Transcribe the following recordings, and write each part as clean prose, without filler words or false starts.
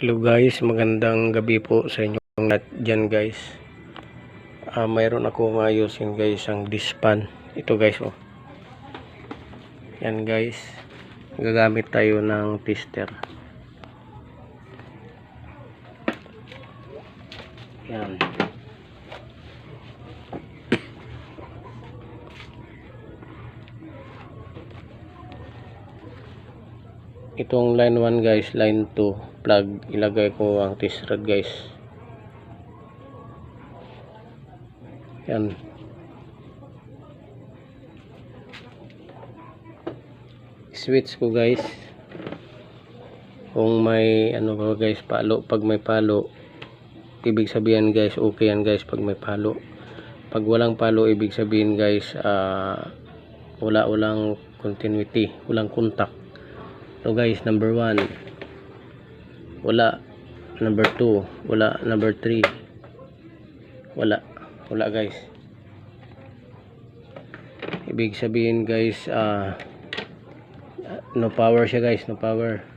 Hello guys, magandang gabi po sa inyong lahat dyan guys. Mayroon ako ngayosin guys ang dispan. Ito guys oh. Yan guys. Gagamit tayo ng tester. Yan. Itong line 1 guys, line 2 plug, ilagay ko ang test rod guys. Yan. Switch ko guys. Kung may ano ba guys, palo, pag may palo, ibig sabihin guys, okay yan guys pag may palo. Pag walang palo, ibig sabihin guys, walang continuity, walang contact. So guys, number 1 wala, number 2 wala, number 3 wala guys. Ibig sabihin guys, no power siya guys, no power.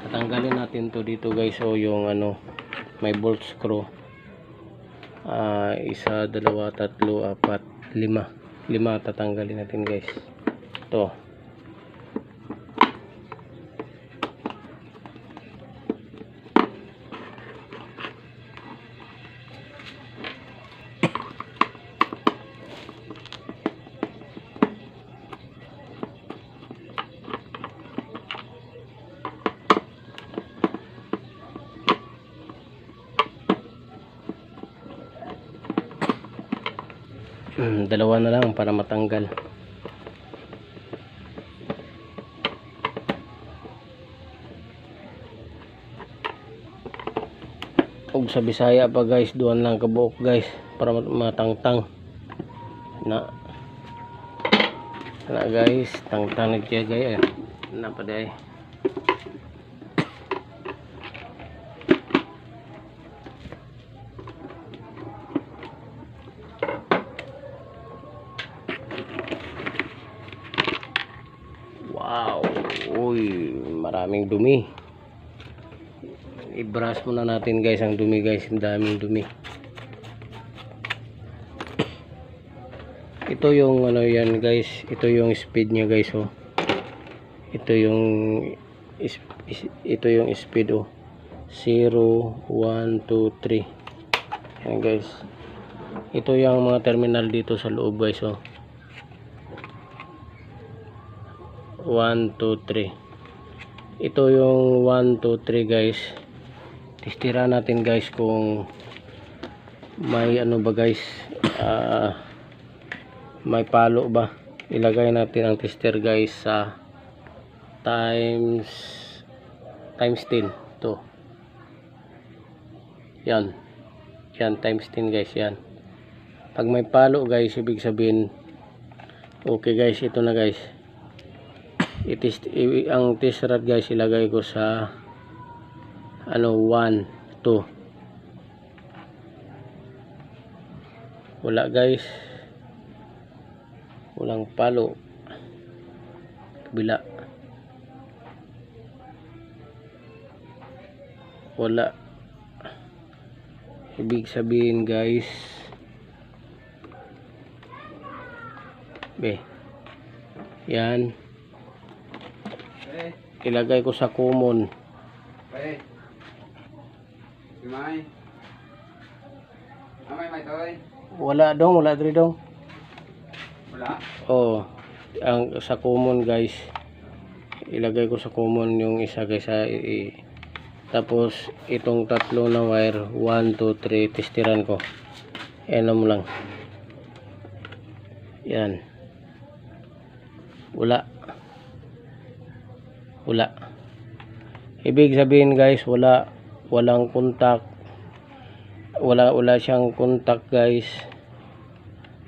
Tatanggalin natin to dito guys. So yung ano, may bolt screw, 1, 2, 3, 4, 5 tatanggalin natin guys. To dalawa na lang para matanggal. Og sa Bisaya pa guys, duwan lang kabuok guys para matangtang na guys, tangtang na siya guys. Na pa day. Wow, uy, maraming dumi. I-brush muna natin guys ang dumi guys, ang daming dumi. Ito yung ano yan guys, ito yung speed niya guys oh. Ito yung speed oh. 0, 1, 2, 3. Yan guys. Ito yung mga terminal dito sa loob guys oh. 1, 2, 3. Ito yung 1, 2, 3 guys. Testira natin guys kung may ano ba guys, may palo ba. Ilagay natin ang tester guys sa times 10 to. Yan times 10 guys. Yan, pag may palo guys, ibig sabihin okay guys. Ito na guys, ang test rod guys, ilagay ko sa ano 1, 2. Wala guys, walang palo. Kabila wala. Ibig sabihin guys, yan, ilagay ko sa common. Wala dong, wala diri dong. Wala? Oh, ang sa common guys, ilagay ko sa common yung isa guys tapos itong tatlo na wire, 1, 2, 3, testiran ko. Ano mo lang. Yan. Wala. Ibig sabihin guys, walang contact. Wala siyang contact guys.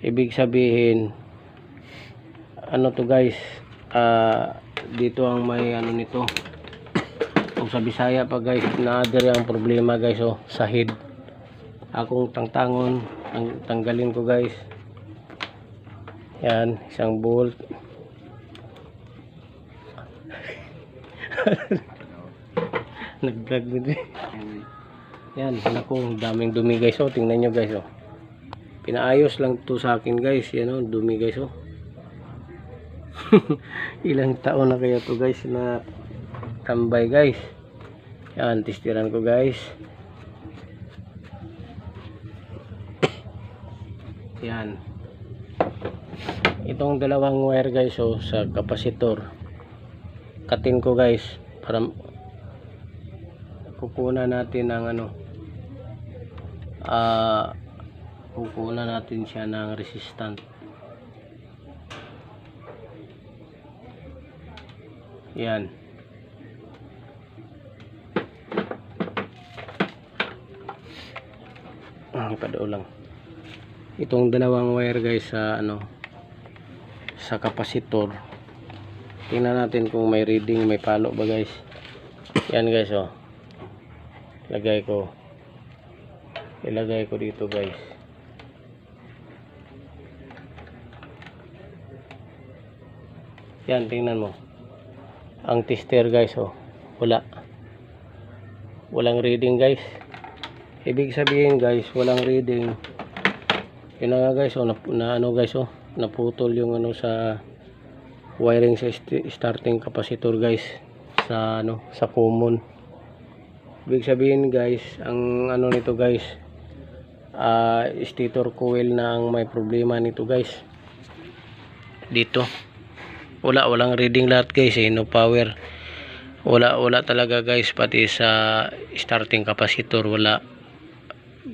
Ibig sabihin ano to guys, dito ang may ano nito. Kung sa Bisaya pa guys, na-other ang problema guys oh, sa head. Akong tangtangon, tanggalin ko guys. Yan, isang bolt. Nag-vlog din. Yan, naku, daming dumi guys. Oh, tingnan nyo guys. Oh. Pinaayos lang to sa akin guys. Yan oh, dumi guys. Oh. Ilang taon na kaya to guys na tambay guys. Yan, testiran ko guys. Yan. Itong dalawang wire guys oh, sa kapasitor. Katin ko guys para kukunan natin ng ano, kukunan natin siya ng resistant. Yan. Ipadao lang. Itong dalawang wire guys sa ano, sa kapasitor. Tingnan natin kung may reading, may palo ba guys. Yan guys oh. Ilagay ko dito guys. Yan, tingnan mo. Ang tester guys oh, walang reading guys. Ibig sabihin guys, walang reading. Yun nga guys oh, na ano guys oh, naputol yung ano sa wiring sa starting capacitor guys, sa ano, sa common. Ibig sabihin guys, ang ano nito guys, stator coil na ang may problema nito guys. Dito walang reading lahat guys eh, no power. Wala talaga guys, pati sa starting capacitor wala,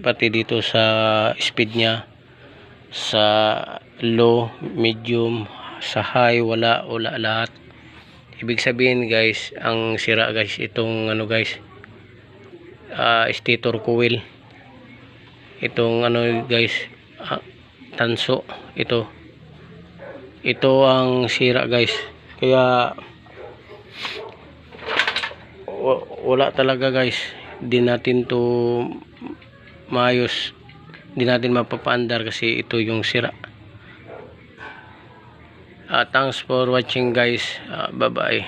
pati dito sa speed nya, sa low, medium, sa high, wala lahat. Ibig sabihin guys, ang sira guys itong ano guys, stator coil. Itong ano guys, tanso ito ang sira guys. Kaya wala talaga guys, di natin to maayos, di natin mapapaandar kasi ito yung sira. Thanks for watching guys. Bye bye.